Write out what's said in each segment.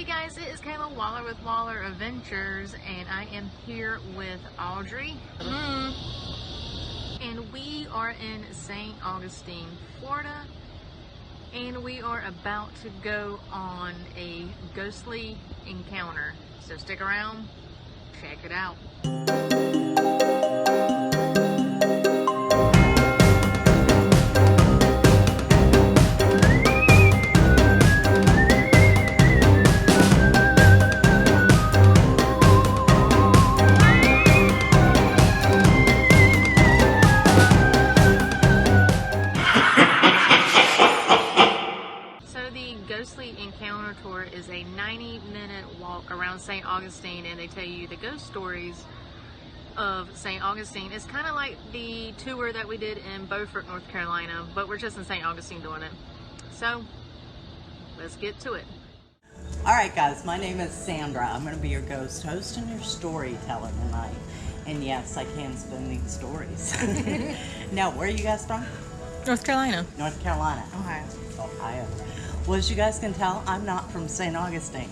Hey guys, it is Kayla Waller with Waller Adventures, and I am here with Audrey. And we are in St. Augustine, Florida, and we are about to go on a ghostly encounter. So stick around, check it out. Ghostly Encounter Tour is a 90-minute walk around St. Augustine, and they tell you the ghost stories of St. Augustine. It's kind of like the tour that we did in Beaufort, North Carolina, but we're just in St. Augustine doing it. So let's get to it. All right, guys, my name is Sandra. I'm going to be your ghost host and your storyteller tonight. And yes, I can spin these stories. Now, where are you guys from? North Carolina. North Carolina. Ohio. Ohio. Well, as you guys can tell, I'm not from St. Augustine.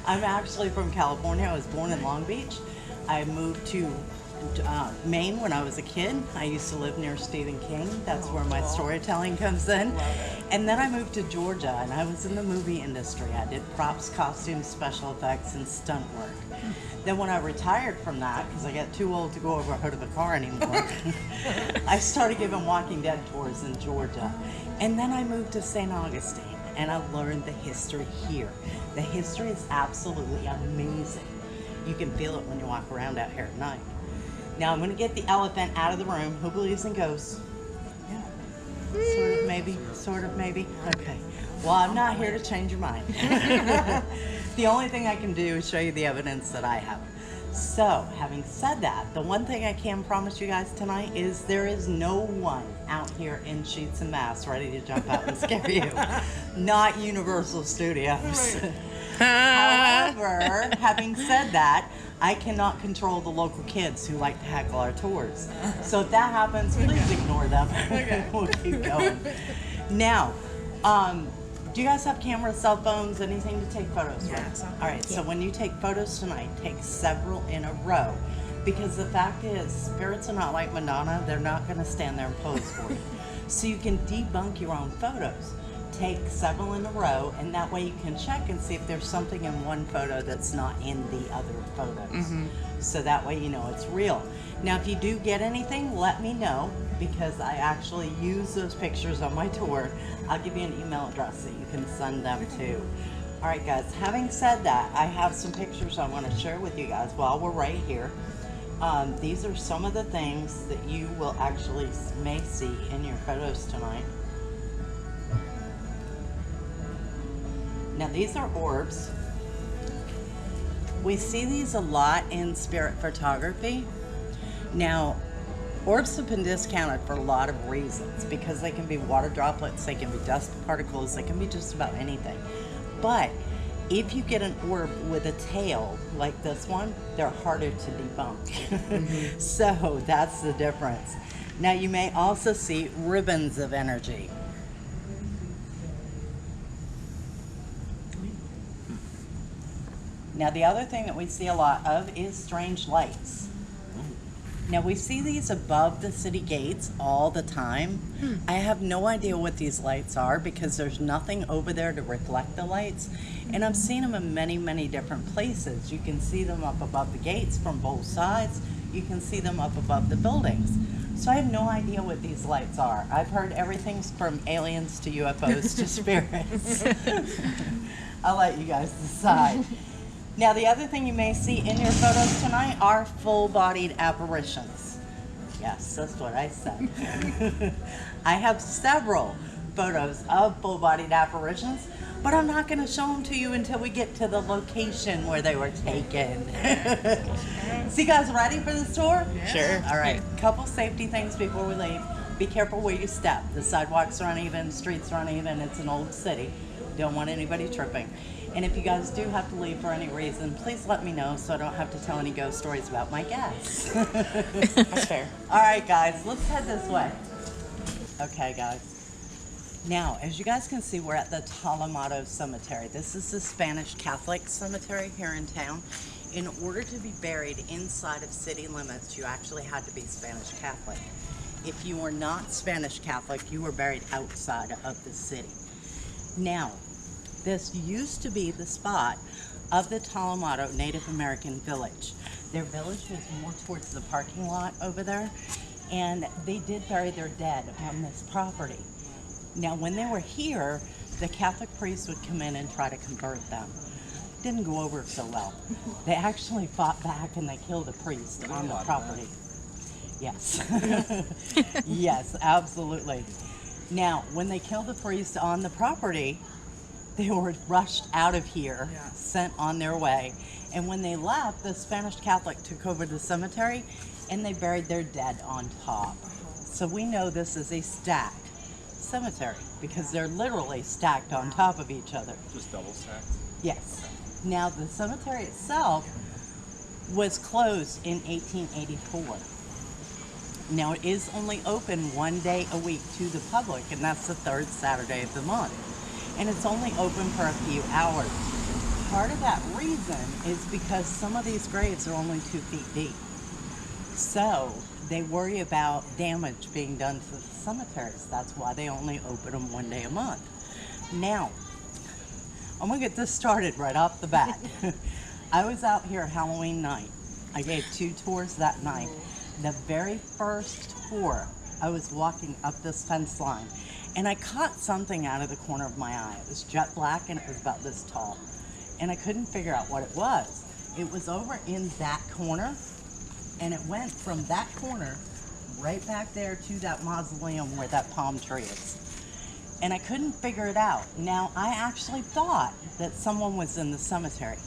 I'm actually from California. I was born in Long Beach. I moved to Maine when I was a kid. I used to live near Stephen King. That's where my storytelling comes in. And then I moved to Georgia, and I was in the movie industry. I did props, costumes, special effects, and stunt work. Then when I retired from that, because I got too old to go over the hood of a car anymore, I started giving Walking Dead tours in Georgia. And then I moved to St. Augustine, and I learned the history here. The history is absolutely amazing. You can feel it when you walk around out here at night. Now I'm going to get the elephant out of the room. Who believes in ghosts? Yeah. Sort of maybe, sort of maybe. Okay. Well, I'm not here to change your mind. The only thing I can do is show you the evidence that I have. So, having said that, the one thing I can promise you guys tonight is there is no one out here in sheets and masks ready to jump out and scare you. Not Universal Studios. However, having said that, I cannot control the local kids who like to heckle our tours. So if that happens, please ignore them. Okay. We'll keep going. Now, do you guys have cameras, cell phones, anything to take photos with? Yes. All right, so when you take photos tonight, take several in a row. Because the fact is, spirits are not like Madonna. They're not going to stand there and pose for you. So you can debunk your own photos. Take several in a row, and that way you can check and see if there's something in one photo that's not in the other photos. So that way you know it's real. Now, if you do get anything, let me know, because I actually use those pictures on my tour. I'll give you an email address that you can send them to. All right, guys, having said that, I have some pictures I want to share with you guys while we're right here. These are some of the things that you will actually may see in your photos tonight. Now, these are orbs. We see these a lot in spirit photography. Now, orbs have been discounted for a lot of reasons, because they can be water droplets, they can be dust particles, they can be just about anything. But if you get an orb with a tail like this one, they're harder to debunk. So that's the difference. Now, you may also see ribbons of energy. Now, the other thing that we see a lot of is strange lights. Now, we see these above the city gates all the time. I have no idea what these lights are, because there's nothing over there to reflect the lights. And I've seen them in many, many different places. You can see them up above the gates from both sides. You can see them up above the buildings. So I have no idea what these lights are. I've heard everything from aliens to UFOs to spirits. I'll let you guys decide. Now, the other thing you may see in your photos tonight are full-bodied apparitions. Yes, that's what I said. I have several photos of full-bodied apparitions, but I'm not going to show them to you until we get to the location where they were taken. So you guys ready for this tour? Yeah. Sure. All right, couple safety things before we leave. Be careful where you step. The sidewalks are uneven, streets are uneven. It's an old city. Don't want anybody tripping. And if you guys do have to leave for any reason, please let me know so I don't have to tell any ghost stories about my guests. That's fair. All right, guys, let's head this way. Okay, guys. Now, as you guys can see, we're at the Tolomato Cemetery. This is the Spanish Catholic cemetery here in town. In order to be buried inside of city limits, you actually had to be Spanish Catholic. If you were not Spanish Catholic, you were buried outside of the city. Now, this used to be the spot of the Tolomato Native American village. Their village was more towards the parking lot over there, and they did bury their dead on this property. Now, when they were here, the Catholic priests would come in and try to convert them. Didn't go over so well. They actually fought back and they killed a priest on the property. Yes. Yes, absolutely. Now, when they killed the priest on the property, they were rushed out of here, sent on their way. And when they left, the Spanish Catholic took over the cemetery and they buried their dead on top. So we know this is a stacked cemetery because they're literally stacked on top of each other. Just double stacked? Yes. Now, the cemetery itself was closed in 1884. Now, it is only open one day a week to the public, and that's the third Saturday of the month. And it's only open for a few hours. Part of that reason is because some of these graves are only 2 feet deep. So they worry about damage being done to the cemeteries. That's why they only open them one day a month. Now, I'm gonna get this started right off the bat. I was out here Halloween night. I gave 2 tours that night. The very first tour, I was walking up this fence line and I caught something out of the corner of my eye. It was jet black and it was about this tall. And I couldn't figure out what it was. It was over in that corner, and it went from that corner right back there to that mausoleum where that palm tree is. And I couldn't figure it out. Now, I actually thought that someone was in the cemetery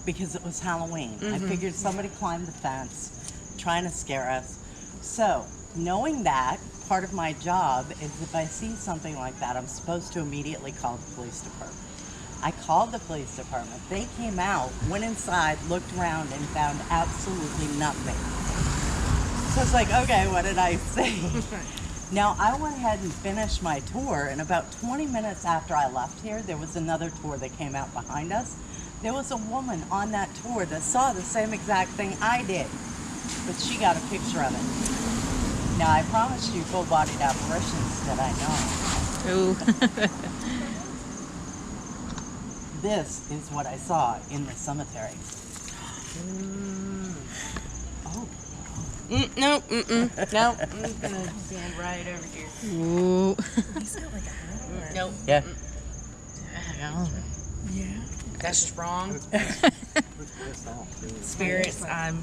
because it was Halloween. I figured somebody climbed the fence trying to scare us. So, knowing that, part of my job is if I see something like that, I'm supposed to immediately call the police department. I called the police department. They came out, went inside, looked around, and found absolutely nothing. So it's like, okay, what did I see? Now, I went ahead and finished my tour, and about 20 minutes after I left here, there was another tour that came out behind us. There was a woman on that tour that saw the same exact thing I did, but she got a picture of it. Now, I promised you full-bodied apparitions that I know. Ooh. This is what I saw in the cemetery. Oh. No, no. I'm gonna stand right over here. Ooh. He's got like a hat. Nope. Yeah. Yeah. That's strong. Spirits, I'm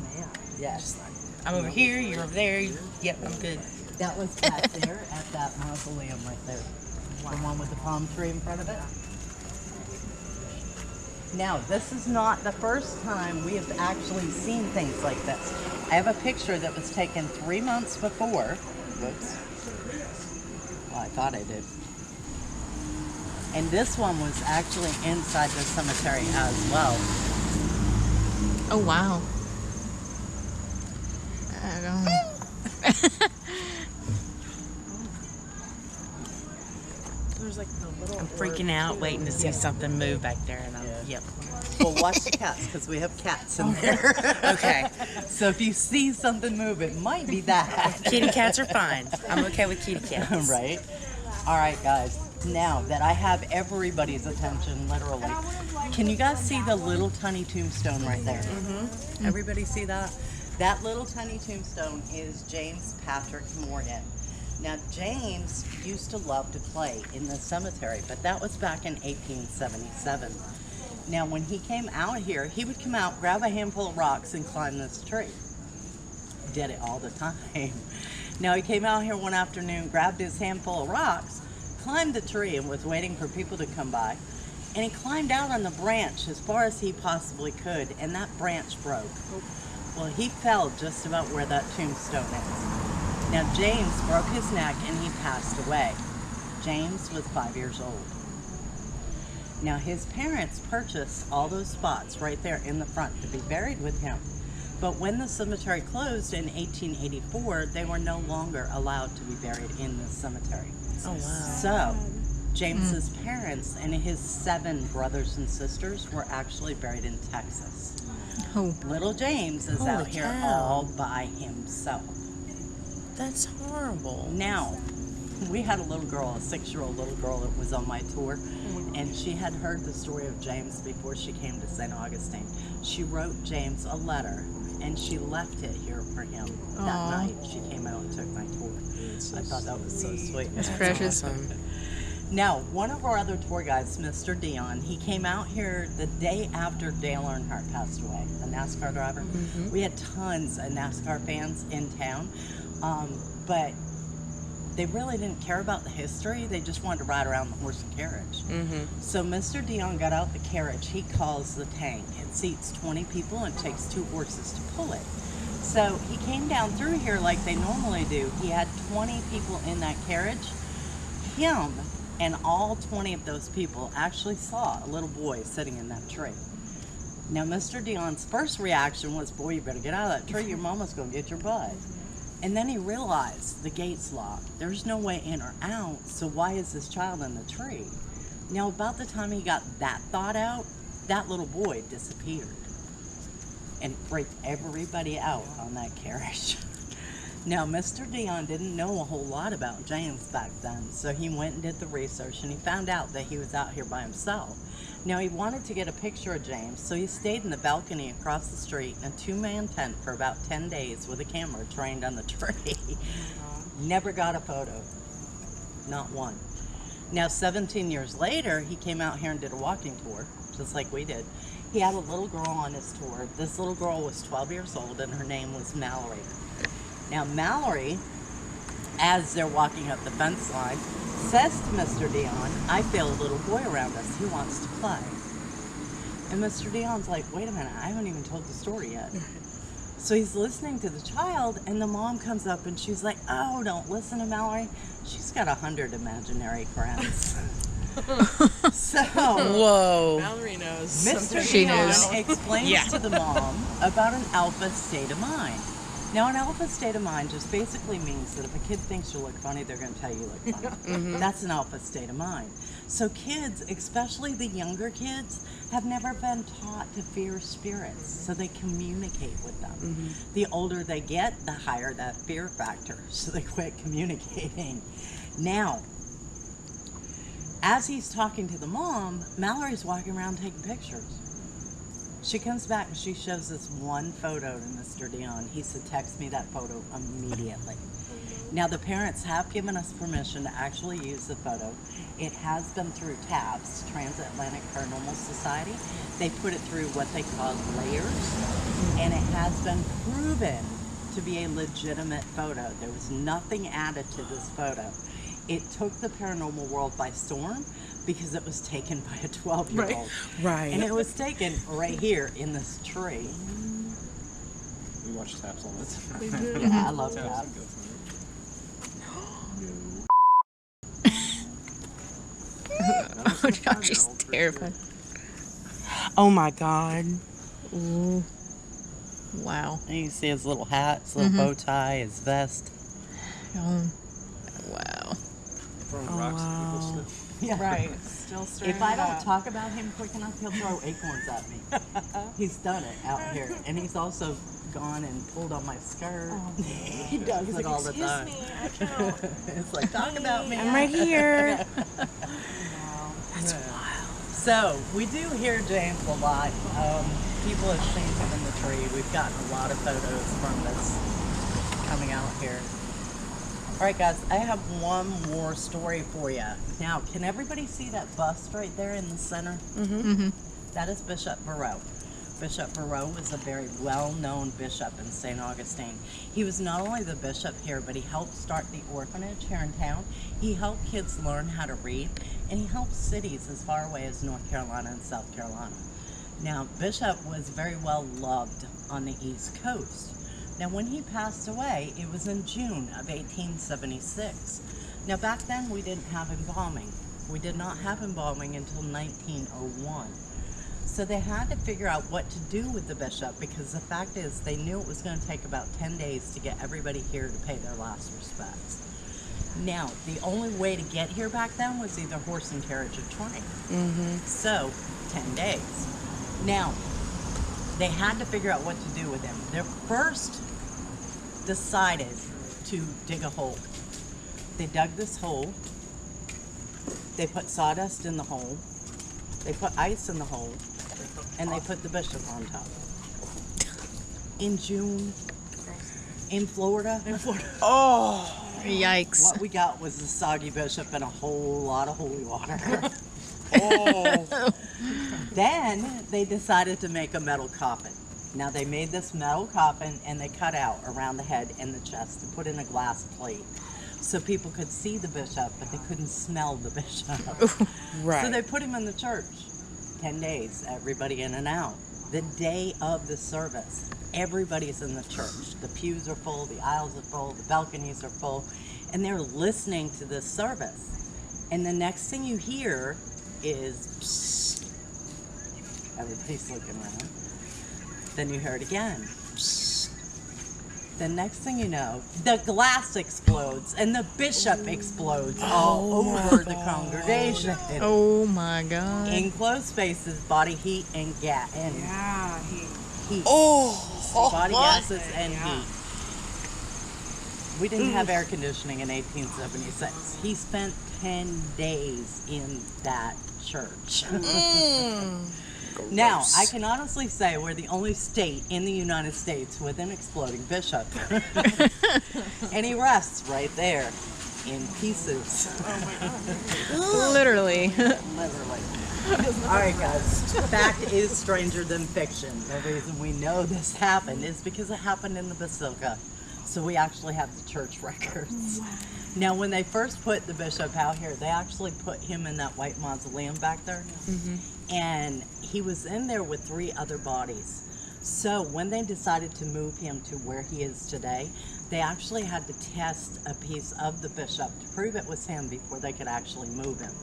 Yes. over here, you're over there. Yep, I'm good. That was back there at that mausoleum right there. The one with the palm tree in front of it. Now, this is not the first time we have actually seen things like this. I have a picture that was taken 3 months before. Whoops. Well, I thought I did. And this one was actually inside the cemetery as well. Oh, wow. I don't know. There's like the little. I'm freaking out waiting to see something move back there. And I'm, yep. Well, watch the cats because we have cats in there. Okay. So if you see something move, it might be that. Kitty cats are fine. I'm okay with kitty cats. Right? All right, guys. Now that I have everybody's attention, literally, can you guys see the little tiny tombstone right there? Mm-hmm. Everybody see that? That little tiny tombstone is James Patrick Morgan. Now, James used to love to play in the cemetery, but that was back in 1877. Now, when he came out here, he would come out, grab a handful of rocks, and climb this tree. Did it all the time. Now, he came out here one afternoon, grabbed his handful of rocks, climbed the tree, and was waiting for people to come by. And he climbed out on the branch as far as he possibly could, and that branch broke. Well, he fell just about where that tombstone is. Now, James broke his neck and he passed away. James was 5 years old. Now, his parents purchased all those spots right there in the front to be buried with him. But when the cemetery closed in 1884, they were no longer allowed to be buried in the cemetery. Oh, wow. So, James's parents and his 7 brothers and sisters were actually buried in Texas. Oh, Little James is Holy out here cow. all by himself. that's horrible. Now, we had a little girl, a 6-year-old little girl that was on my tour, and she had heard the story of James before she came to St. Augustine. She wrote James a letter, and she left it here for him that Aw. night. She came out and took my tour. I thought that was so sweet. That's precious. awesome. Now, one of our other tour guides, Mr. Dion, he came out here the day after Dale Earnhardt passed away, the NASCAR driver. We had tons of NASCAR fans in town, but they really didn't care about the history. They just wanted to ride around the horse and carriage. So Mr. Dion got out the carriage he calls the tank. It seats 20 people and it takes 2 horses to pull it. So he came down through here like they normally do. He had 20 people in that carriage. Him and all 20 of those people actually saw a little boy sitting in that tree. Now, Mr. Dion's first reaction was, boy, you better get out of that tree. Your mama's going to get your butt. And then he realized the gate's locked. There's no way in or out, so why is this child in the tree? Now, about the time he got that thought out, that little boy disappeared and freaked everybody out on that carriage. Now, Mr. Dion didn't know a whole lot about James back then, so he went and did the research, and he found out that he was out here by himself. Now, he wanted to get a picture of James, so he stayed in the balcony across the street in a 2-man tent for about 10 days with a camera trained on the tree. Never got a photo. Not one. Now, 17 years later, he came out here and did a walking tour, just like we did. He had a little girl on his tour. This little girl was 12 years old, and her name was Mallory. Now, Mallory, as they're walking up the fence line, says to Mr. Dion, I feel a little boy around us. He wants to play. And Mr. Dion's like, wait a minute, I haven't even told the story yet. So he's listening to the child, and the mom comes up and she's like, oh, don't listen to Mallory. She's got 100 imaginary friends. So, Whoa. Mallory knows. Mr. She Dion knows. explains Yeah. to the mom about an alpha state of mind. Now, an alpha state of mind just basically means that if a kid thinks you look funny, they're going to tell you you look funny. That's an alpha state of mind. So kids, especially the younger kids, have never been taught to fear spirits, so they communicate with them. The older they get, the higher that fear factor, so they quit communicating. Now, as he's talking to the mom, Mallory's walking around taking pictures. She comes back and she shows this one photo to Mr. Dion. He said, text me that photo immediately. Now, the parents have given us permission to actually use the photo. It has been through TAPS, Transatlantic Paranormal Society. They put it through what they call layers, and it has been proven to be a legitimate photo. There was nothing added to this photo. It took the paranormal world by storm because it was taken by a 12-year-old. Right. And it was taken right here in this tree. We watch Taps all the time. We do. Yeah, I love that. Oh, Josh is terrified. Oh my God. Ooh. Wow. And you see his little hat, his little bow tie, his vest. Oh. Wow. Throwing Oh, rocks at wow. people still. Yeah. Right. Still stirring If I it don't up. talk about him quick enough, he'll throw acorns at me. He's done it out here. And he's also gone and pulled on my skirt. He does it all the Excuse time. me, I can't. It's like, talk about me. I'm right here. That's wild. So, we do hear James a lot. People have seen him in the tree. We've gotten a lot of photos from this coming out here. All right, guys, I have one more story for you. Now, can everybody see that bust right there in the center? That is Bishop Barreau. Bishop Barreau was a very well-known bishop in St. Augustine. He was not only the bishop here, but he helped start the orphanage here in town. He helped kids learn how to read, and he helped cities as far away as North Carolina and South Carolina. Now, Bishop was very well loved on the East Coast. Now, when he passed away, it was in June of 1876. Now, back then, we didn't have embalming. We did not have embalming until 1901. So they had to figure out what to do with the bishop, because the fact is they knew it was going to take about 10 days to get everybody here to pay their last respects. Now, the only way to get here back then was either horse and carriage or train. So, 10 days. Now, they had to figure out what to do with him. They first decided to dig a hole. They dug this hole. They put sawdust in the hole. They put ice in the hole. And they put the bishop on top. In June, in Florida. Oh, yikes. What we got was a soggy bishop and a whole lot of holy water. Then they decided to make a metal coffin. Now they made this metal coffin and they cut out around the head and the chest and put in a glass plate so people could see the bishop, but they couldn't smell the bishop. Right. So they put him in the church. 10 days, everybody in and out. The day of the service, everybody's in the church. The pews are full, the aisles are full, the balconies are full, and they're listening to this service. And the next thing you hear is, psst. Everybody's looking around. Then you hear it again. Psst. The next thing you know, the glass explodes and the bishop explodes all over the congregation. Oh my God. In closed spaces, body heat and gas and heat. Oh, Body gases and heat. We didn't have air conditioning in 1876. He spent 10 days in that church. Now, I can honestly say we're the only state in the United States with an exploding bishop. And he rests right there in pieces. Literally. Literally. All right, guys. Fact is stranger than fiction. The reason we know this happened is because it happened in the Basilica. So we actually have the church records. Now, when they first put the bishop out here, they actually put him in that white mausoleum back there. And he was in there with 3 other bodies. So when they decided to move him to where he is today, they actually had to test a piece of the bishop to prove it was him before they could actually move him.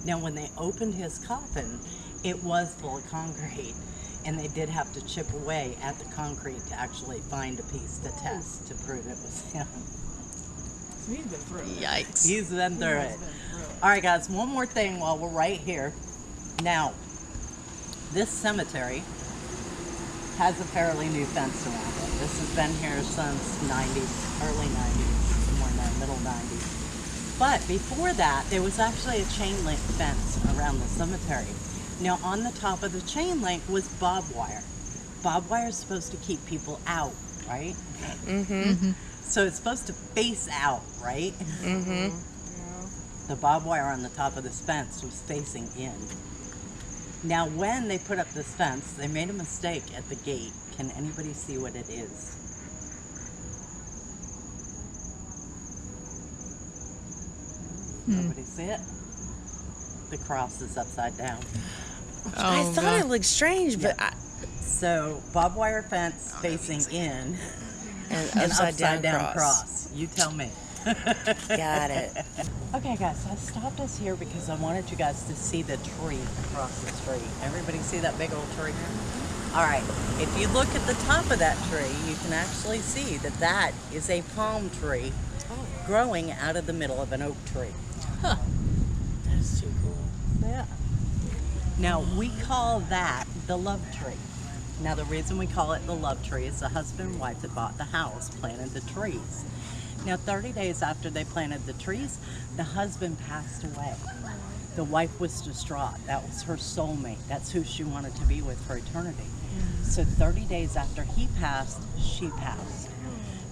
Now, when they opened his coffin, it was full of concrete. And they did have to chip away at the concrete to actually find a piece to test to prove it was him. So he's been through it. Yikes. He's been through it. All right, guys, one more thing while we're right here. Now, this cemetery has a fairly new fence around it. This has been here since 90s, early 90s, somewhere in there, middle 90s. But before that, there was actually a chain link fence around the cemetery. Now, on the top of the chain link was barbed wire. Barbed wire is supposed to keep people out, right? So it's supposed to face out, right? The barbed wire on the top of this fence was facing in. Now, when they put up this fence, they made a mistake at the gate. Can anybody see what it is? Nobody see it? The cross is upside down. I thought it looked strange, but So, barbed wire fence facing in And and upside down cross. You tell me. got it. Okay, guys, I stopped us here because I wanted you guys to see the tree across the street. Everybody see that big old tree? All right, if you look at the top of that tree, you can actually see that that is a palm tree growing out of the middle of an oak tree. That's too cool. Yeah. Now, we call that the love tree. Now, the reason we call it the love tree is the husband and wife that bought the house planted the trees. Now, 30 days after they planted the trees, the husband passed away. The wife was distraught. That was her soulmate. That's who she wanted to be with for eternity. So 30 days after he passed, she passed.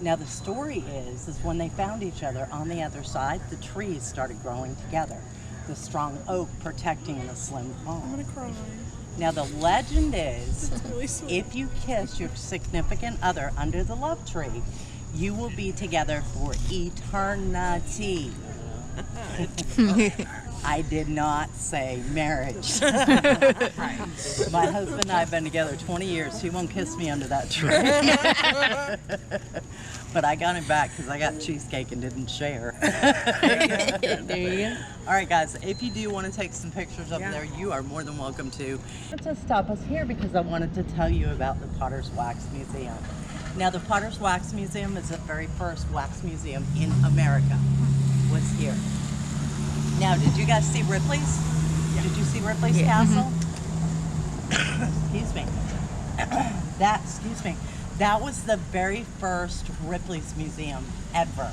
Now, the story is when they found each other on the other side, the trees started growing together. The strong oak protecting the slim palm. I'm gonna cry. Now, the legend is, It's really sweet. if you kiss your significant other under the love tree, you will be together for eternity. I did not say marriage. My husband and I have been together 20 years. He won't kiss me under that tree. But I got him back because I got cheesecake and didn't share. There you go. All right, guys, if you do want to take some pictures up there, you are more than welcome to. Just stop us here because I wanted to tell you about the Potter's Wax Museum. Now, the Potter's Wax Museum is the very first wax museum in America. was here. Now, did you guys see Ripley's? Did you see Ripley's castle? Excuse me. That was the very first Ripley's museum ever.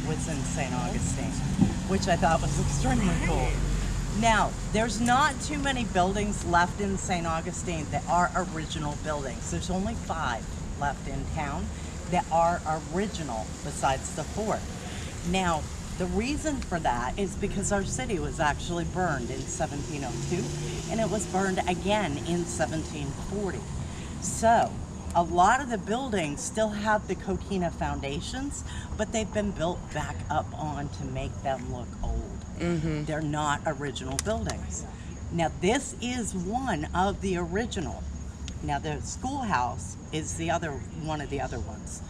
Was in St. Augustine, which I thought was extremely cool. Now, there's not too many buildings left in St. Augustine that are original buildings. There's only 5 left in town that are original besides the fort. Now, the reason for that is because our city was actually burned in 1702, and it was burned again in 1740. So, a lot of the buildings still have the coquina foundations, but they've been built back up on to make them look old. They're not original buildings. Now, this is one of the original. Now, the schoolhouse is the other one of the other ones.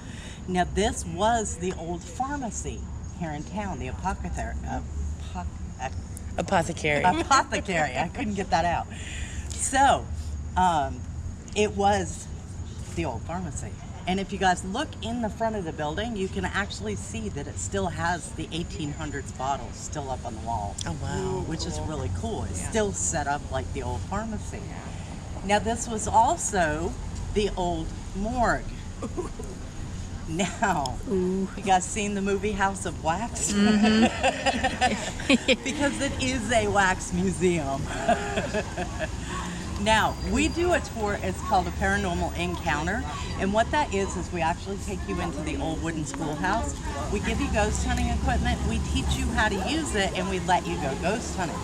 Now, this was the old pharmacy here in town, the apothecary. Apothecary. Apothecary. I couldn't get that out. So, it was the old pharmacy. And if you guys look in the front of the building, you can actually see that it still has the 1800s bottles still up on the wall. Oh, wow. Which is really cool. It's still set up like the old pharmacy. Now, this was also the old morgue. Now, you guys seen the movie House of Wax? Because it is a wax museum. Now, we do a tour, it's called a Paranormal Encounter, and what that is we actually take you into the old wooden schoolhouse. We give you ghost hunting equipment, we teach you how to use it, and we let you go ghost hunting.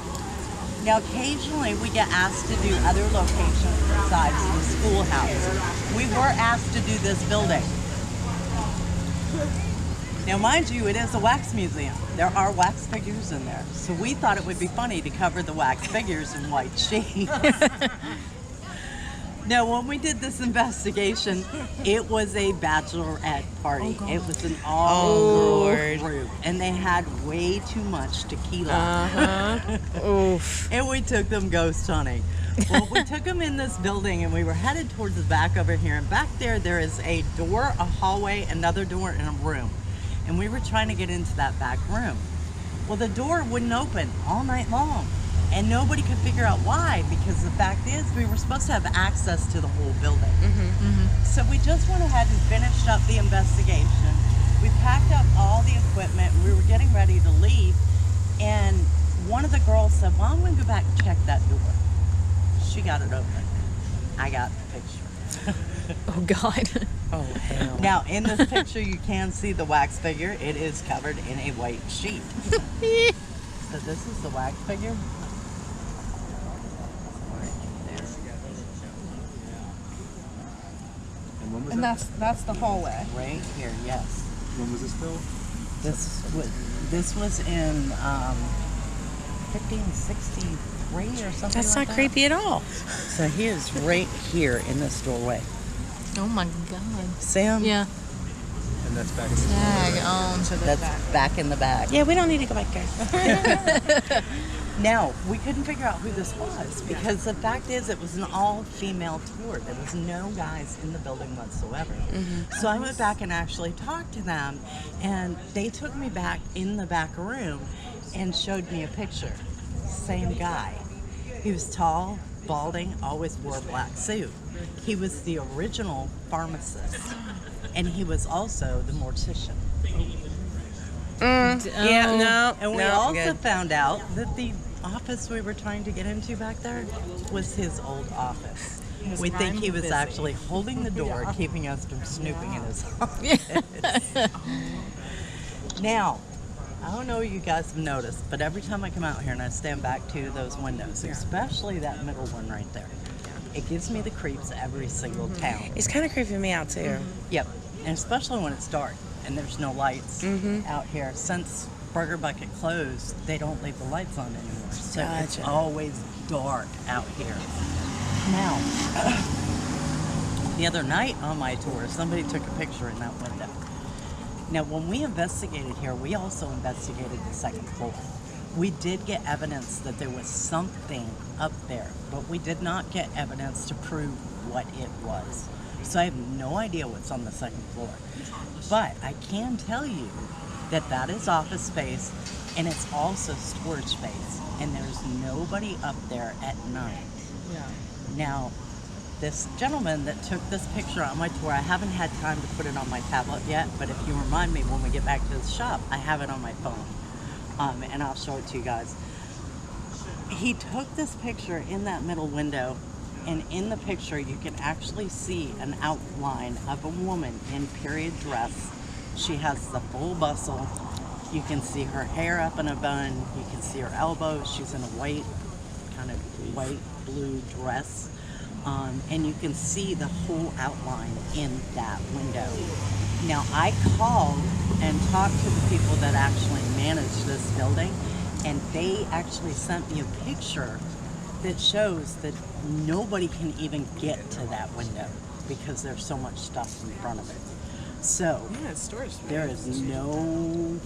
Now, occasionally we get asked to do other locations besides the schoolhouse. We were asked to do this building. Now, mind you, it is a wax museum. There are wax figures in there. So we thought it would be funny to cover the wax figures in white sheets. Now, when we did this investigation, it was a bachelorette party. It was an all-girl group, and they had way too much tequila. Oof. And we took them ghost hunting. Well, we took them in this building, and we were headed towards the back over here. And back there is a door, a hallway, another door, and a room. And we were trying to get into that back room. Well, the door wouldn't open all night long. And nobody could figure out why, because the fact is we were supposed to have access to the whole building. So we just went ahead and finished up the investigation. We packed up all the equipment. We were getting ready to leave. And one of the girls said, well, I'm going to go back and check that door. She got it open. I got the picture. Oh, God. Oh, hell. Now, in this picture, you can see the wax figure. It is covered in a white sheet. So this is the wax figure. And when was And that? that's the hallway. Right here, yes. When was this built? This was in 1563 or something. That's like not that. creepy at all. So he is right here in this doorway. Oh, my God. Sam? Yeah. And that's back in the Tag on to the That's back. back in the back. Yeah, we don't need to go back there. Now, we couldn't figure out who this was because the fact is it was an all-female tour. There was no guys in the building whatsoever. So I went back and actually talked to them, and they took me back in the back room and showed me a picture. Same guy. He was tall, balding, always wore a black suit. He was the original pharmacist, and he was also the mortician. Yeah, no. And we no, also good. found out that the office we were trying to get into back there was his old office. We think he was actually holding the door, keeping us from snooping in his office. Now, I don't know if you guys have noticed, but every time I come out here and I stand back to those windows, especially that middle one right there, it gives me the creeps every single town. It's kind of creeping me out, too. Yep, and especially when it's dark and there's no lights out here. Since Burger Bucket closed, they don't leave the lights on anymore. So it's Gotcha. always dark out here. Now, the other night on my tour, somebody took a picture in that window. Now, when we investigated here, we also investigated the second floor. We did get evidence that there was something up there, but we did not get evidence to prove what it was. So I have no idea what's on the second floor. But I can tell you that is office space, and it's also storage space, and there's nobody up there at night. Yeah. Now, this gentleman that took this picture on my tour, I haven't had time to put it on my tablet yet, but if you remind me when we get back to the shop, I have it on my phone, and I'll show it to you guys. He took this picture in that middle window, and in the picture you can actually see an outline of a woman in period dress. She has the full bustle. You can see her hair up in a bun. You can see her elbows. She's in a white, kind of white blue dress. And you can see the whole outline in that window. Now, I called and talked to the people that actually manage this building, and they actually sent me a picture that shows that nobody can even get to that window because there's so much stuff in front of it. So Yeah, it's storage space. there is no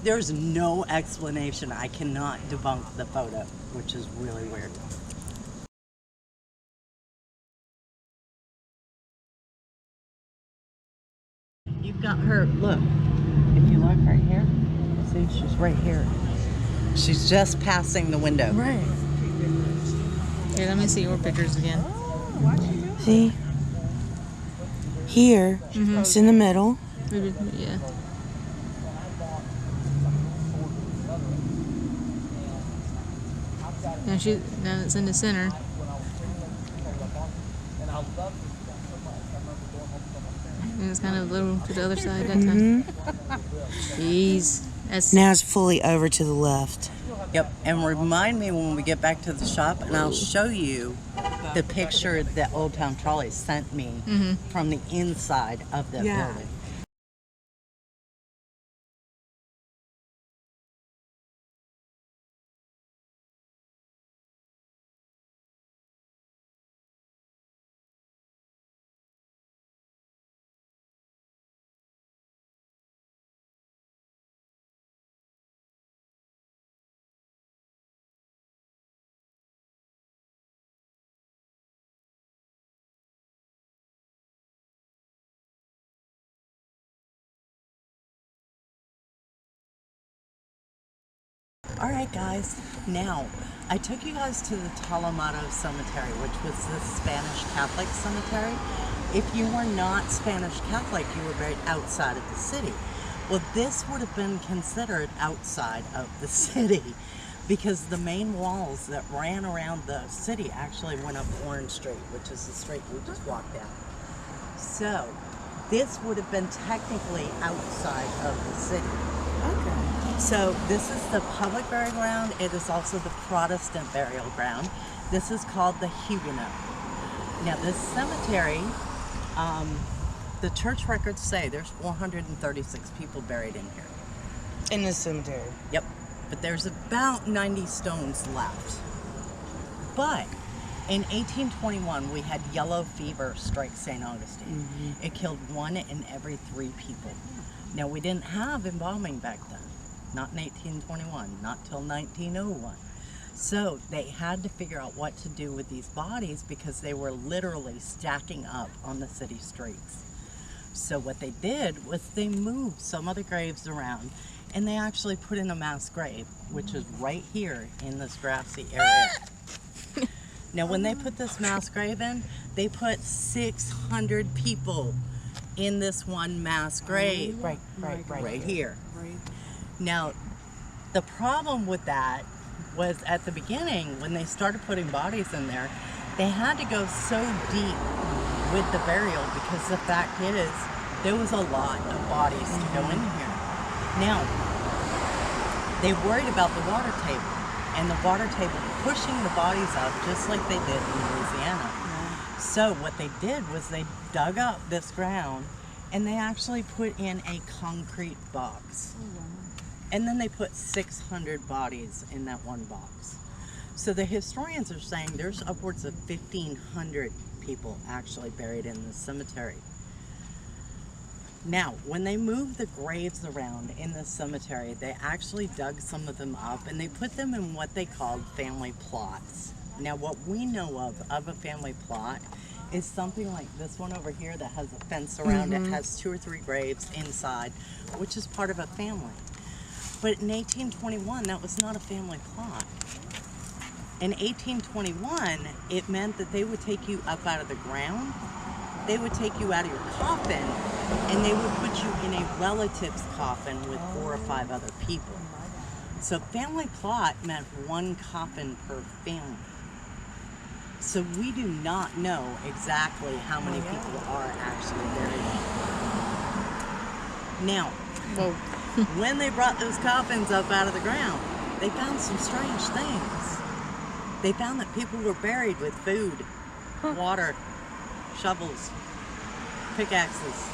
there's no explanation. I cannot debunk the photo, which is really weird. You've got her, look, if you look right here, see, she's right here. She's just passing the window. Right. Here, let me see your pictures again. See? Here, it's in the middle. Maybe, yeah. Now it's in the center. And it's kind of a little to the other side that time. Jeez. That's Now it's fully over to the left. Yep, and remind me when we get back to the shop, and I'll show you the picture that Old Town Trolley sent me from the inside of that building. All right, guys. Now, I took you guys to the Tolomato Cemetery, which was the Spanish Catholic cemetery. If you were not Spanish Catholic, you were buried outside of the city. Well, this would have been considered outside of the city because the main walls that ran around the city actually went up Orange Street, which is the street we just walked down. So, this would have been technically outside of the city. Okay. So this is the public burial ground. It is also the Protestant burial ground. This is called the Huguenot. Now this cemetery, the church records say there's 436 people buried in here. In the cemetery. Yep, but there's about 90 stones left. But in 1821, we had yellow fever strike St. Augustine. It killed 1 in every 3 people. Now we didn't have embalming back then. Not in 1821, not till 1901. So they had to figure out what to do with these bodies because they were literally stacking up on the city streets. So what they did was they moved some of the graves around, and they actually put in a mass grave, which is right here in this grassy area. Now when they put this mass grave in, they put 600 people in this one mass grave. Right here. Now, the problem with that was at the beginning, when they started putting bodies in there, they had to go so deep with the burial because the fact is, there was a lot of bodies to go in here. Now, they worried about the water table, and the water table pushing the bodies up just like they did in Louisiana. So what they did was they dug up this ground, and they actually put in a concrete box. And then they put 600 bodies in that one box. So the historians are saying there's upwards of 1,500 people actually buried in this cemetery. Now, when they moved the graves around in the cemetery, they actually dug some of them up and they put them in what they called family plots. Now, what we know of a family plot is something like this one over here that has a fence around it, has 2 or 3 graves inside, which is part of a family. But in 1821, that was not a family plot. In 1821, it meant that they would take you up out of the ground, they would take you out of your coffin, and they would put you in a relative's coffin with 4 or 5 other people. So family plot meant 1 coffin per family. So we do not know exactly how many people are actually buried. Now, when they brought those coffins up out of the ground, they found some strange things. They found that people were buried with food, water, shovels, pickaxes.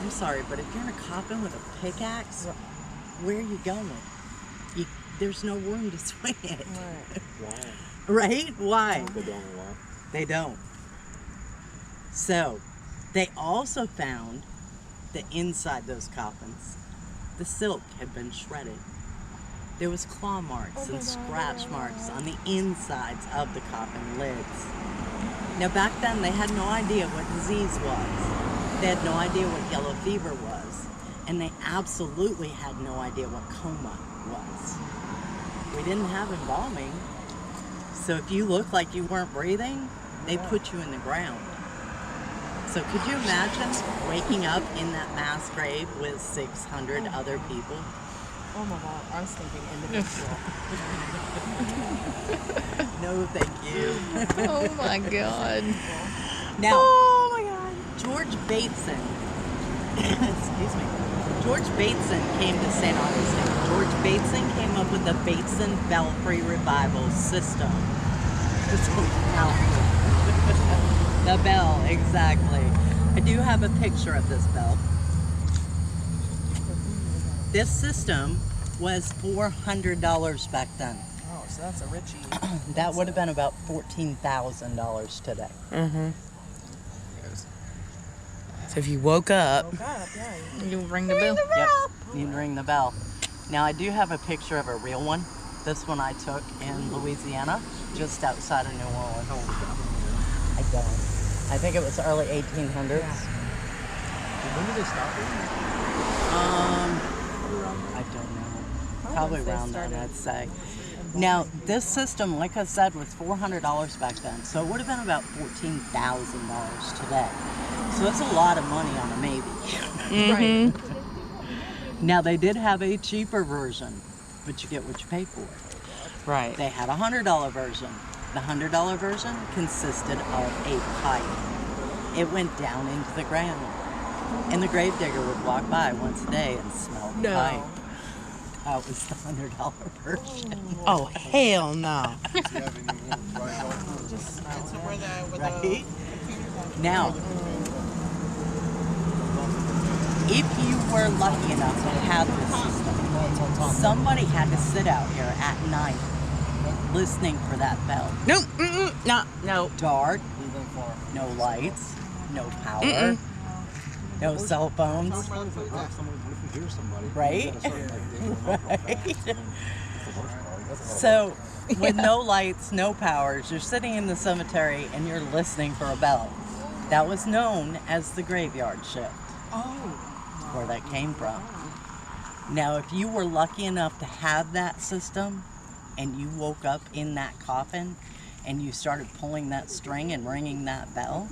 I'm sorry, but if you're in a coffin with a pickaxe, where are you going? There's no room to swing it. Right? Why? They don't. So, they also found that inside those coffins, the silk had been shredded. There was claw marks and scratch marks on the insides of the coffin lids. Now back then they had no idea what disease was. They had no idea what yellow fever was. And they absolutely had no idea what coma was. We didn't have embalming. So if you looked like you weren't breathing, they put you in the ground. So could you imagine waking up in that mass grave with 600 other people? Oh my God, I was thinking individual. No, thank you. Oh my God. Now, Oh my God. George Bateson, excuse me, George Bateson came to St. Augustine. George Bateson came up with the Bateson Belfry Revival System. The bell, exactly. I do have a picture of this bell. This system was $400 back then. Oh, so that's a richie. That would have been about $14,000 today. So if you woke up, Oh God, yeah. You ring the bell. Yep, you'd ring the bell. Now I do have a picture of a real one. This one I took in Louisiana, just outside of New Orleans. I don't. I think it was early 1800s. When did they stop it? I don't know. Probably around then, I'd say. Now, this system, like I said, was $400 back then, so it would have been about $14,000 today. So that's a lot of money on a maybe. Right. Now, they did have a cheaper version, but you get what you pay for. right. They had a $100 version. The $100 version consisted of a pipe. It went down into the ground. And the gravedigger would walk by once a day and smell the pipe. That was the $100 version. Oh, hell no. Right? Now, if you were lucky enough to have this system, somebody had to sit out here at night listening for that bell. Nope. No. No. Dark, no lights, no power, no cell phones. Right? Right? So, with no lights, no powers, you're sitting in the cemetery and you're listening for a bell. That was known as the graveyard shift. Where that came from. Now, if you were lucky enough to have that system and you woke up in that coffin and you started pulling that string and ringing that bell,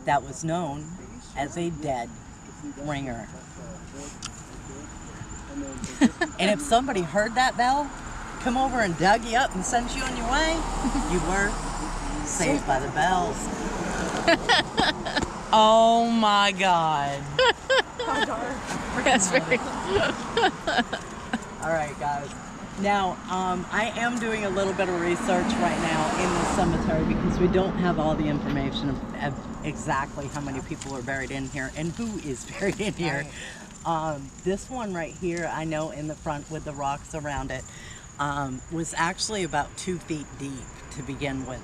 that was known as a dead ringer. And if somebody heard that bell, come over and dug you up and sent you on your way, you were saved by the bells. Oh my God. That's very. All right, guys. Now, I am doing a little bit of research right now in the cemetery because we don't have all the information of exactly how many people are buried in here and who is buried in here. This one right here, I know in the front with the rocks around it, was actually about 2 feet deep to begin with.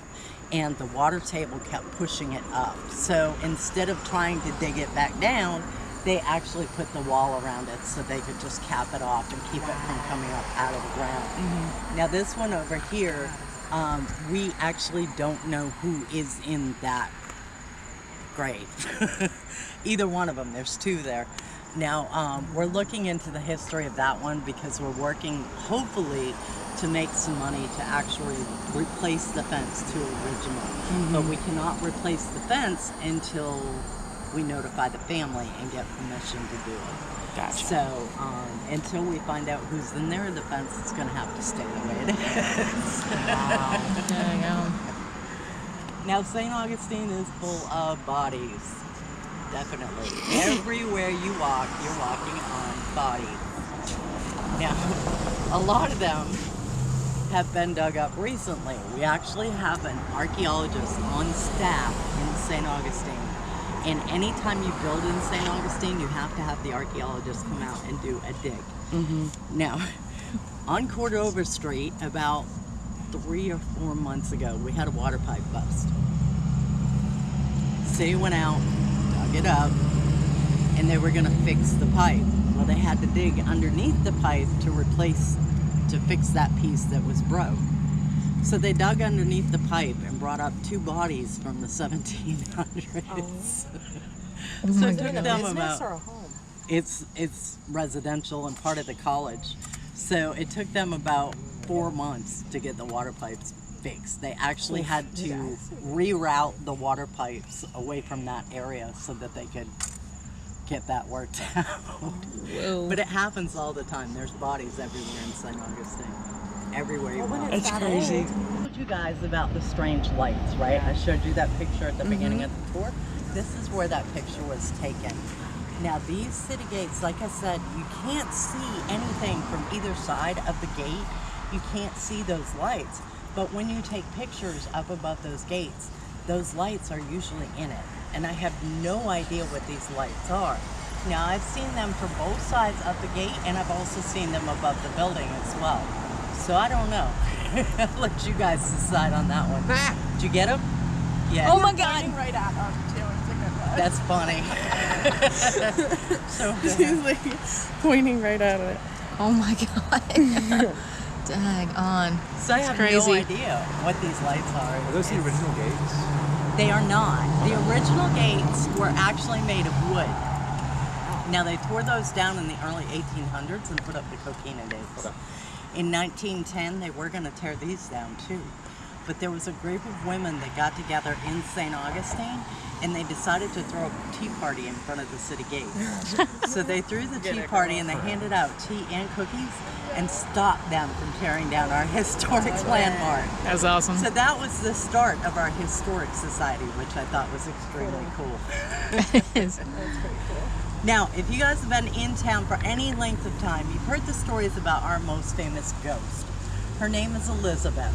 And the water table kept pushing it up. So instead of trying to dig it back down, they actually put the wall around it so they could just cap it off and keep it from coming up out of the ground. Now this one over here, we actually don't know who is in that great. Either one of them. There's two there. Now, we're looking into the history of that one because we're working, hopefully, to make some money to actually replace the fence to original. But we cannot replace the fence until we notify the family and get permission to do it. Gotcha. So, until we find out who's in there, the fence is going to have to stay the way it is. Wow. There you go. Now, St. Augustine is full of bodies. Definitely. Everywhere you walk, you're walking on bodies. Now, a lot of them have been dug up recently. We actually have an archaeologist on staff in St. Augustine. And anytime you build in St. Augustine, you have to have the archaeologist come out and do a dig. Now, on Cordova Street, about 3 or 4 months ago, we had a water pipe bust. City went out, dug it up, and they were going to fix the pipe. Well, they had to dig underneath the pipe to fix that piece that was broke. So they dug underneath the pipe and brought up 2 bodies from the 1700s. So it took them about, or a home? it's residential and part of the college. So it took them about 4 months to get the water pipes fixed. They actually had to reroute the water pipes away from that area so that they could get that worked out. Whoa. But it happens all the time. There's bodies everywhere in St. Augustine. Everywhere you walk. It's crazy. I told you guys about the strange lights, right? I showed you that picture at the beginning of the tour. This is where that picture was taken. Now these city gates, like I said, you can't see anything from either side of the gate. You can't see those lights. But when you take pictures up above those gates, those lights are usually in it. And I have no idea what these lights are. Now I've seen them for both sides of the gate, and I've also seen them above the building as well. So I don't know. I'll let you guys decide on that one. Did you get them? Yeah. Oh my God! Right at us too. It's a good one. That's funny. So She's like pointing right at it. Oh my God! Dang on. So I have crazy. no idea what these lights are. Are those the original gates? They are not. The original gates were actually made of wood. Now they tore those down in the early 1800s and put up the coquina gates. Okay. In 1910, they were going to tear these down too. But there was a group of women that got together in St. Augustine, and they decided to throw a tea party in front of the city gates. So they threw the tea party and they handed out tea and cookies and stopped them from tearing down our historic landmark. That's awesome. So that was the start of our historic society, which I thought was extremely cool. Now, if you guys have been in town for any length of time, you've heard the stories about our most famous ghost. Her name is Elizabeth.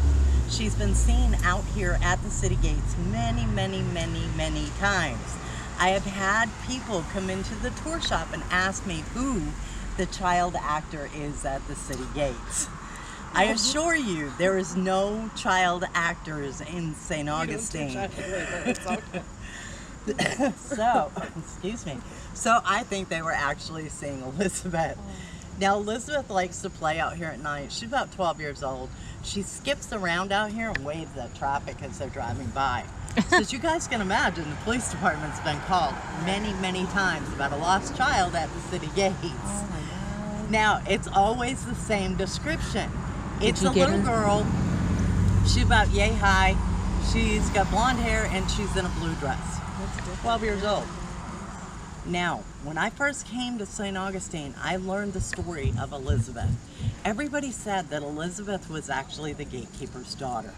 She's been seen out here at the city gates many, many, many, many times. I have had people come into the tour shop and ask me who the child actor is at the city gates. I assure you, there is no child actors in St. Augustine. So, excuse me. So I think they were actually seeing Elizabeth. Now Elizabeth likes to play out here at night. She's about 12 years old. She skips around out here and waves at traffic as they're driving by. So as you guys can imagine, the police department's been called many, many times about a lost child at the city gates. Oh my God. Now, it's always the same description. It's you a get little her? girl. She's about yay high. She's got blonde hair and she's in a blue dress. 12 years old. Now, when I first came to St. Augustine, I learned the story of Elizabeth. Everybody said that Elizabeth was actually the gatekeeper's daughter.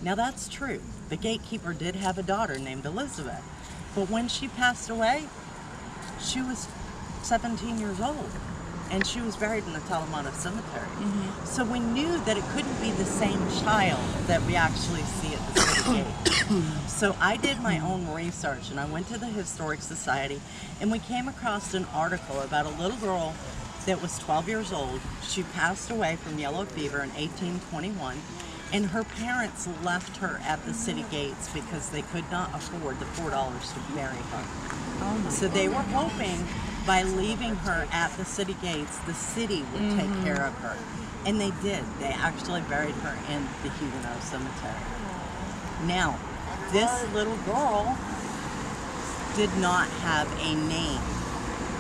Now that's true. The gatekeeper did have a daughter named Elizabeth. But when she passed away, she was 17 years old. And she was buried in the Tolomato Cemetery. So we knew that it couldn't be the same child that we actually see at the city gate. So I did my own research and I went to the Historic Society and we came across an article about a little girl that was 12 years old. She passed away from yellow fever in 1821 and her parents left her at the city gates because they could not afford the $4 to bury her. So they were hoping by leaving her at the city gates, the city would take care of her. And they did. They actually buried her in the Huguenot Cemetery. Now, this little girl did not have a name.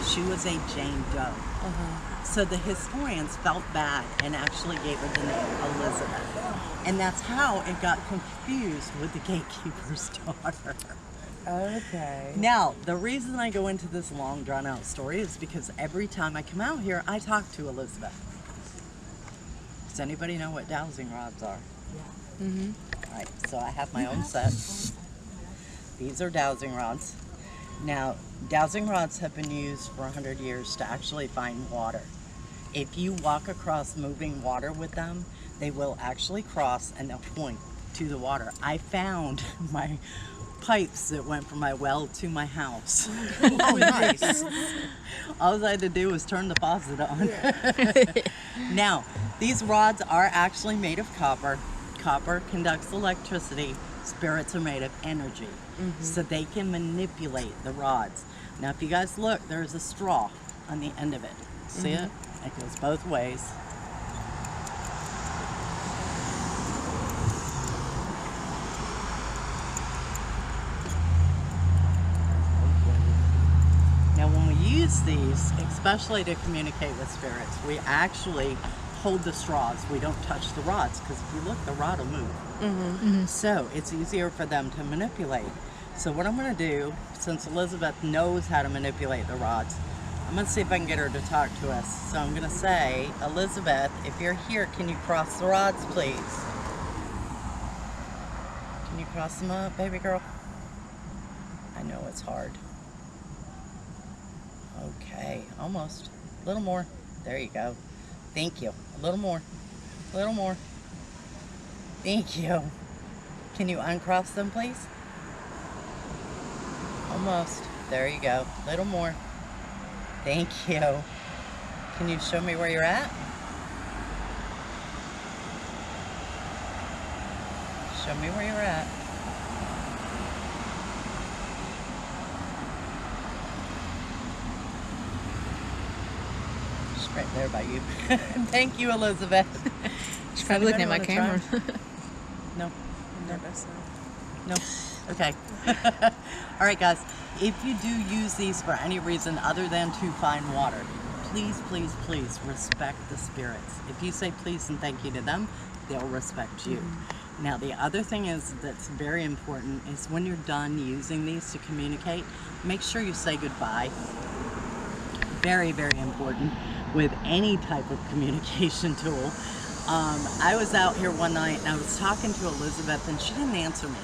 She was a Jane Doe. So the historians felt bad and actually gave her the name Elizabeth. And that's how it got confused with the gatekeeper's daughter. Okay. Now, the reason I go into this long, drawn-out story is because every time I come out here, I talk to Elizabeth. Does anybody know what dowsing rods are? Yeah. All right, so I have my own set. These are dowsing rods. Now, dowsing rods have been used for 100 years to actually find water. If you walk across moving water with them, they will actually cross and they'll point to the water. I found my pipes that went from my well to my house. Oh, nice. All I had to do was turn the faucet on. Now, these rods are actually made of copper. Copper conducts electricity. Spirits are made of energy. So they can manipulate the rods. Now, if you guys look, there's a straw on the end of it. See it? It goes both ways. Now, when we use these, especially to communicate with spirits, we actually hold the straws. We don't touch the rods, because if you look, the rod will move. So it's easier for them to manipulate. So what I'm going to do, since Elizabeth knows how to manipulate the rods, I'm going to see if I can get her to talk to us. So I'm going to say, Elizabeth, if you're here, can you cross the rods, please? Can you cross them up, baby girl? I know it's hard. Okay, almost. A little more. There you go. Thank you. A little more. A little more. Thank you. Can you uncross them, please? Almost. There you go. A little more. Thank you. Can you show me where you're at? Show me where you're at. Just right there by you. Thank you, Elizabeth. She's probably looking at my Anybody camera. wanna try? No. Nervous. No. Okay. All right, guys. If you do use these for any reason other than to find water, please, please, please respect the spirits. If you say please and thank you to them, they'll respect you. Now, the other thing is that's very important is when you're done using these to communicate, make sure you say goodbye. Very, very important with any type of communication tool. I was out here one night and I was talking to Elizabeth and she didn't answer me.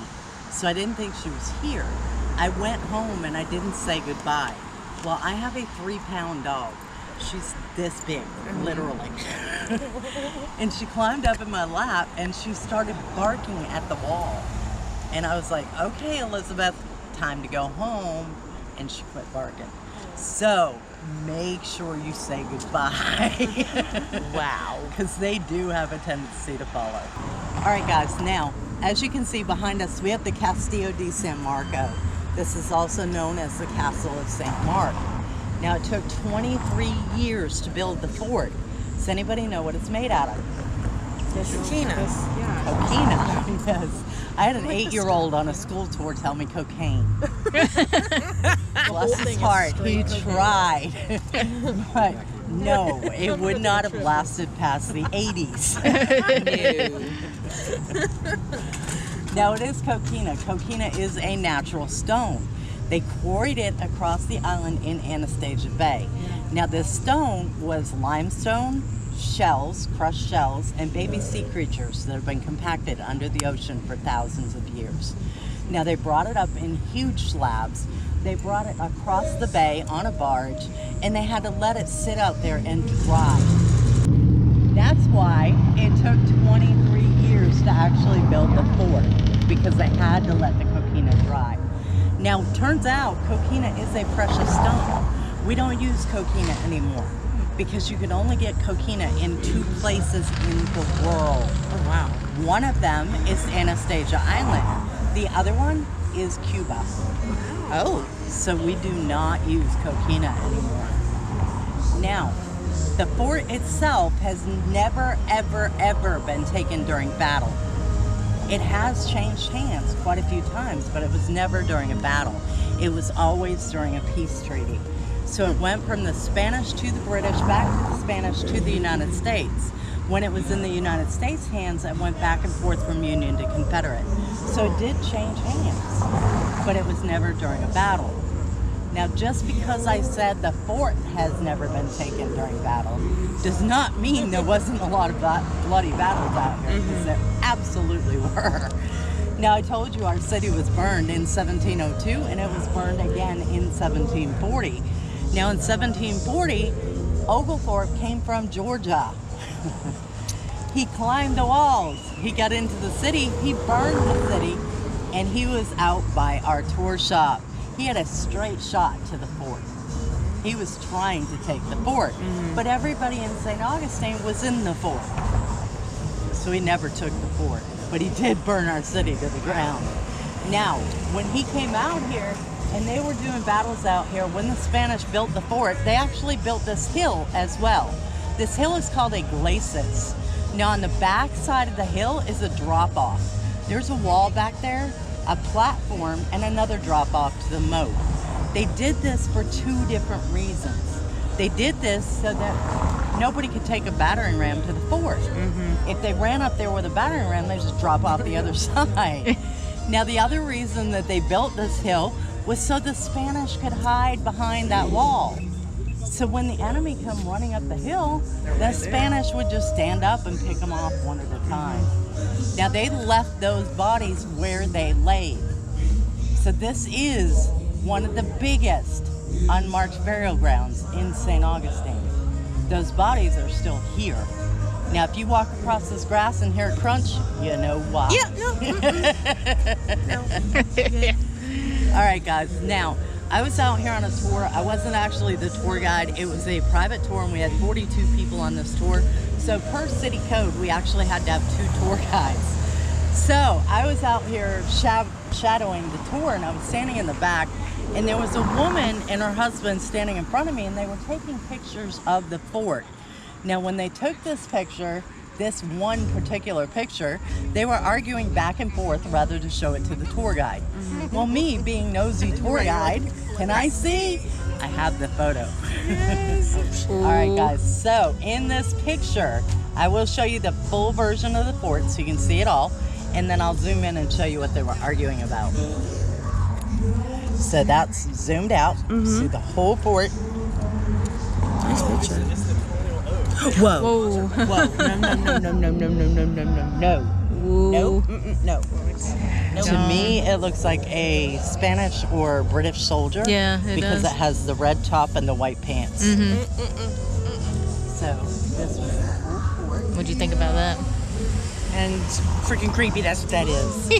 So I didn't think she was here. I went home and I didn't say goodbye. Well, I have a 3-pound dog. She's this big, literally. And she climbed up in my lap and she started barking at the wall. And I was like, okay, Elizabeth, time to go home. And she quit barking. So make sure you say goodbye. Wow. Because they do have a tendency to follow. All right, guys, now, as you can see behind us, we have the Castillo de San Marcos. This is also known as the Castle of St. Mark. Now, it took 23 years to build the fort. Does anybody know what it's made out of? Coquina. Coquina. Yes. I had an 8-year-old on a school tour tell me cocaine. Bless his heart, he tried. But no, it would not have lasted past the 80s. Now, it is coquina. Coquina is a natural stone. They quarried it across the island in Anastasia Bay. Now, this stone was limestone, shells, crushed shells, and baby sea creatures that have been compacted under the ocean for thousands of years. Now, they brought it up in huge slabs. They brought it across the bay on a barge, and they had to let it sit out there and dry. That's why it took 23 years to actually build the fort, because they had to let the coquina dry. Now, it turns out coquina is a precious stone. We don't use coquina anymore because you can only get coquina in 2 places in the world. Oh, wow. One of them is Anastasia Island. The other one is Cuba. Oh. So we do not use coquina anymore. Now, the fort itself has never, ever, ever been taken during battle. It has changed hands quite a few times, but it was never during a battle. it was always during a peace treaty. So it went from the Spanish to the British, back to the Spanish to the United States. When it was in the United States' hands, it went back and forth from Union to Confederate. So it did change hands, but it was never during a battle. Now, just because I said the fort has never been taken during battle does not mean there wasn't a lot of bloody battles out here, because there absolutely were. Now, I told you our city was burned in 1702, and it was burned again in 1740. Now, in 1740, Oglethorpe came from Georgia. He climbed the walls. He got into the city. He burned the city, and he was out by our tour shop. He had a straight shot to the fort. He was trying to take the fort, but everybody in St. Augustine was in the fort. So he never took the fort, but he did burn our city to the ground. Now, when he came out here and they were doing battles out here, when the Spanish built the fort, they actually built this hill as well. This hill is called a glacis. Now, on the back side of the hill is a drop-off. There's a wall back there, a platform, and another drop-off to the moat. They did this for two different reasons. They did this so that nobody could take a battering ram to the fort. If they ran up there with a battering ram, they just drop off the other side. Now, the other reason that they built this hill was so the Spanish could hide behind that wall. So when the enemy come running up the hill, the Spanish would just stand up and pick them off one at a time. Now, they left those bodies where they laid. So this is one of the biggest unmarked burial grounds in St. Augustine. Those bodies are still here. Now, if you walk across this grass and hear a crunch, you know why. Yeah, no. All right, guys. Now, I was out here on a tour. I wasn't actually the tour guide. It was a private tour, and we had 42 people on this tour. So per city code, we actually had to have 2 tour guides. So I was out here shadowing the tour, and I was standing in the back, and there was a woman and her husband standing in front of me, and they were taking pictures of the fort. Now, when they took this picture, this one particular picture, they were arguing back and forth rather to show it to the tour guide. Well, me being nosy tour guide, can I see? I have the photo. All right, guys, so in this picture, I will show you the full version of the fort so you can see it all, and then I'll zoom in and show you what they were arguing about. So that's zoomed out, see the whole fort. Nice picture. Whoa. Whoa. Whoa. No. Whoa. No. To me, it looks like a Spanish or British soldier. Yeah, it because does. it has the red top and the white pants. So this was the whole fort. What'd you think about that? And freaking creepy, that's what that is.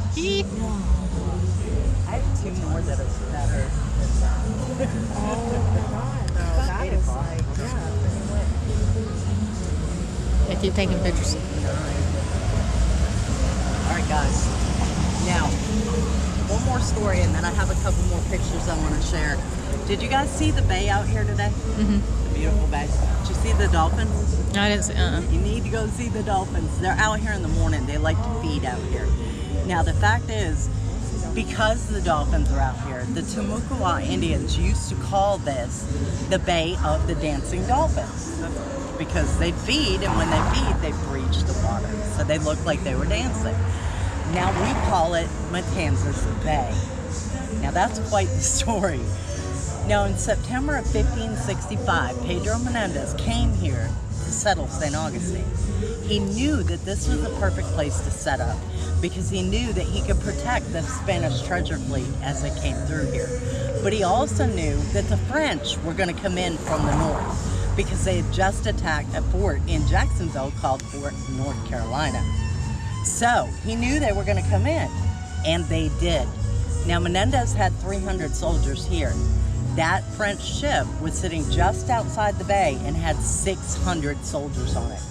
I have 2 more that are better. That is like, I keep taking pictures. All right, guys. Now, one more story, and then I have a couple more pictures I want to share. Did you guys see the bay out here today? The beautiful bay. Did you see the dolphins? I didn't see. You need to go see the dolphins. They're out here in the morning. They like to feed out here. Now, the fact is, because the dolphins are out here, the Timucua Indians used to call this the Bay of the Dancing Dolphins, because they'd feed, and when they feed, they breach the water. So they look like they were dancing. Now we call it Matanzas Bay. Now that's quite the story. Now in September of 1565, Pedro Menendez came here to settle St. Augustine. He knew that this was the perfect place to set up because he knew that he could protect the Spanish treasure fleet as it came through here. But he also knew that the French were going to come in from the north because they had just attacked a fort in Jacksonville called Fort North Carolina. So he knew they were going to come in, and they did. Now Menendez had 300 soldiers here. That French ship was sitting just outside the bay and had 600 soldiers on it.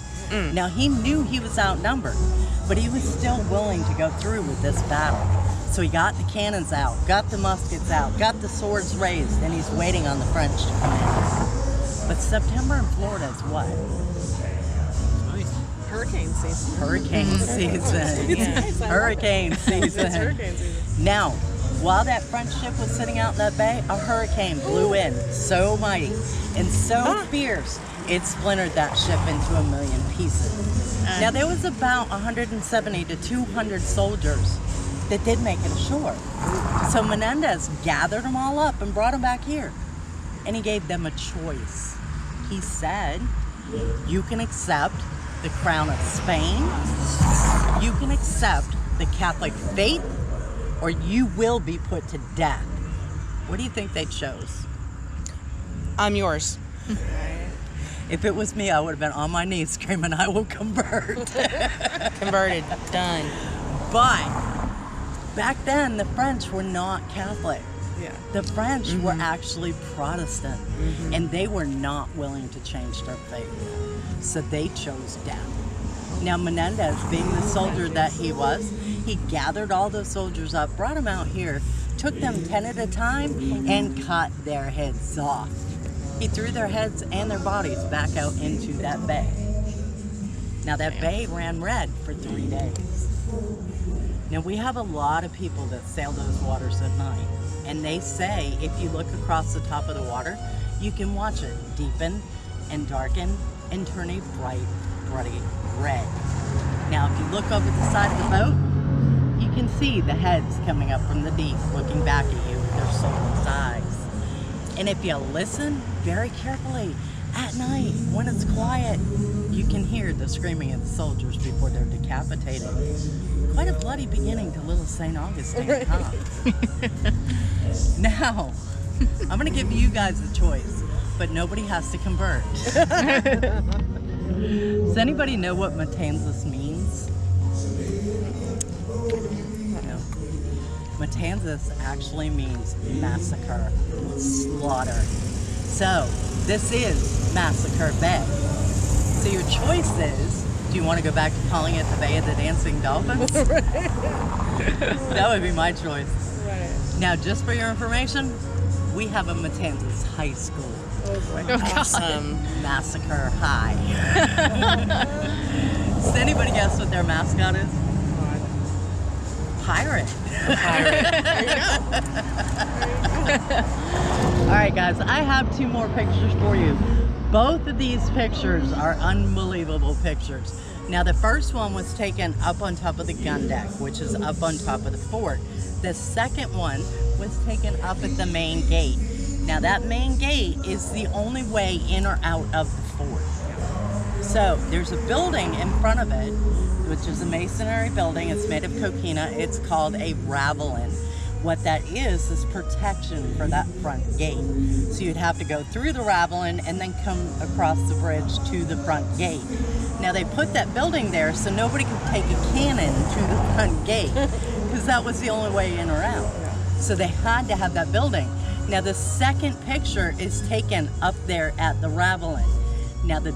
Now he knew he was outnumbered, but he was still willing to go through with this battle. So he got the cannons out, got the muskets out, got the swords raised, and he's waiting on the French to come in. But September in Florida is what? hurricane season. Hurricane season. It's nice. Hurricane season. It's hurricane season. Now, While that French ship was sitting out in that bay, a hurricane blew in so mighty and so fierce, it splintered that ship into a million pieces. Now, there was about 170 to 200 soldiers that did make it ashore. So Menendez gathered them all up and brought them back here. And he gave them a choice. He said, you can accept the crown of Spain, you can accept the Catholic faith, or you will be put to death. What do you think they chose? I'm yours. If it was me, I would have been on my knees screaming, I will convert. Converted. Done. But back then, the French were not Catholic. Yeah. The French were actually Protestant, and they were not willing to change their faith. So they chose death. Now, Menendez, being the soldier that he was, he gathered all those soldiers up, brought them out here, took them 10 at a time, and cut their heads off. He threw their heads and their bodies back out into that bay. Now, that bay ran red for 3 days. Now, we have a lot of people that sail those waters at night, and they say if you look across the top of the water, you can watch it deepen and darken and turn a bright, bloody red. Now, if you look over the side of the boat, you can see the heads coming up from the deep, looking back at you with their soulless eyes. And if you listen very carefully at night, when it's quiet, you can hear the screaming of the soldiers before they're decapitated. Quite a bloody beginning to little St. Augustine, huh? Now, I'm going to give you guys the choice, but nobody has to convert. Does anybody know what Matanzas means? No. Matanzas actually means massacre, slaughter. So, this is Massacre Bay. So your choice is, do you want to go back to calling it the Bay of the Dancing Dolphins? That would be my choice. Right. Now, just for your information, we have a Matanzas High School. Awesome. Massacre High. Does anybody guess what their mascot is? Pirate. All right, guys, I have 2 more pictures for you. Both of these pictures are unbelievable pictures. Now, the first one was taken up on top of the gun deck, which is up on top of the fort. The second one was taken up at the main gate. Now, that main gate is the only way in or out of the fort. So, there's a building in front of it, which is a masonry building. It's made of coquina. It's called a ravelin. What that is protection for that front gate. So you'd have to go through the ravelin and then come across the bridge to the front gate. Now, they put that building there so nobody could take a cannon to the front gate, because that was the only way in or out. So they had to have that building. Now, the second picture is taken up there at the ravelin. Now, the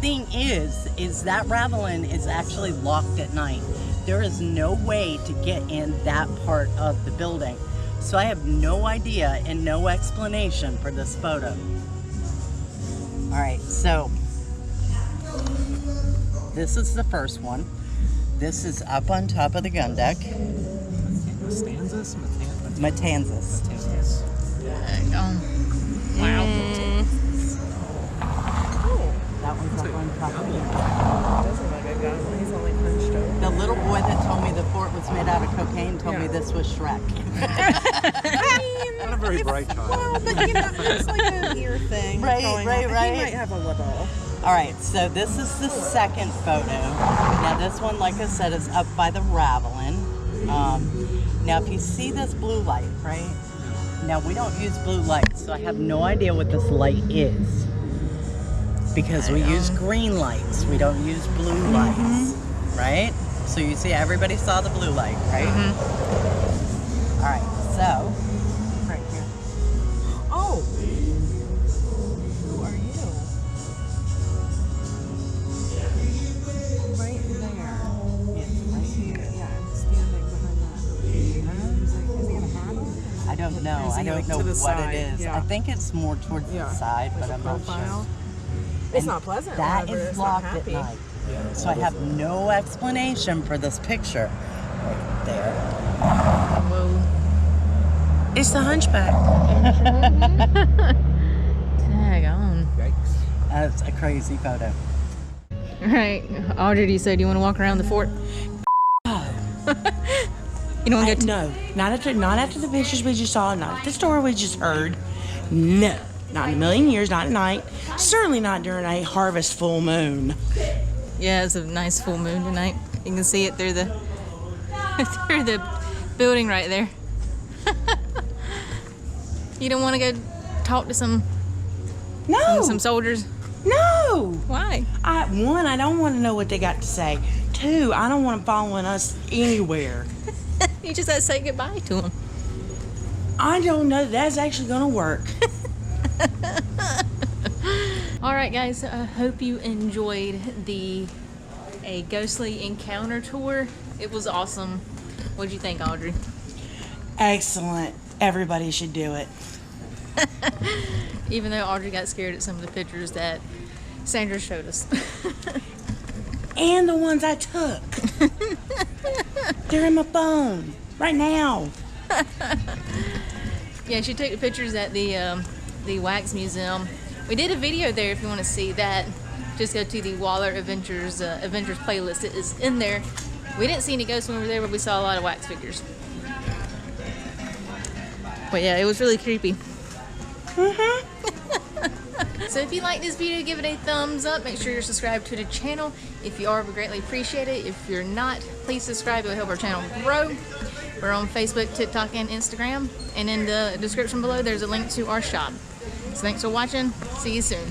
thing is that ravelin is actually locked at night. There is no way to get in that part of the building. So I have no idea and no explanation for this photo. All right, so this is the first one. This is up on top of the gun deck. Matanzas? Matanzas. Wow. That one's up on top of the Doesn't look like a gun. He's only punched over. The little boy that told me the fort was made out of cocaine told me this was Shrek. Not a very bright child. Well, but you know, it's like a ear thing. Right, going right, on. right. He might have a little. All right, so this is the second photo. Now, this one, like I said, is up by the ravelin. Now, if you see this blue light, right? Now, we don't use blue light, so I have no idea what this light is. Because we use green lights. We don't use blue lights, right? So you see, everybody saw the blue light, right? All right, so, right here. Oh! Who are you? Right there. It's right here. Yeah, standing behind that. Is he in a hat on? I don't know. Or is he, I don't like, know to the what side? it is. Yeah. I think it's more towards the side, Like but a I'm not profile? sure. It's And not pleasant. That whenever is it's not blocked at happy. night. So I have no explanation for this picture right there. Whoa. It's the hunchback. Tag on. Yikes. That's a crazy photo. All right, Audrey, do you say, do you want to walk around the fort? You don't want to go No, not after the pictures we just saw, not the story we just heard. No, not in a million years, not at night. Certainly not during a harvest full moon. Yeah, it's a nice full moon tonight. You can see it through the through the building right there. You don't want to go talk to some No, soldiers? no. Why? One, I don't want to know what they got to say. Two, I don't want them following us anywhere. You just have to say goodbye to them. I don't know that's actually going to work. All right, guys. I hope you enjoyed a ghostly encounter tour. It was awesome. What'd you think, Audrey? Excellent. Everybody should do it. Even though Audrey got scared at some of the pictures that Sandra showed us. And the ones I took. They're in my phone right now. Yeah, she took the pictures at the Wax Museum. We did a video there if you want to see that. Just go to the Waller Adventures playlist. It is in there. We didn't see any ghosts when we were there, but we saw a lot of wax figures. But yeah, it was really creepy. So if you like this video, give it a thumbs up. Make sure you're subscribed to the channel. If you are, we greatly appreciate it. If you're not, please subscribe. It will help our channel grow. We're on Facebook, TikTok, and Instagram. And in the description below, there's a link to our shop. So thanks for watching. See you soon.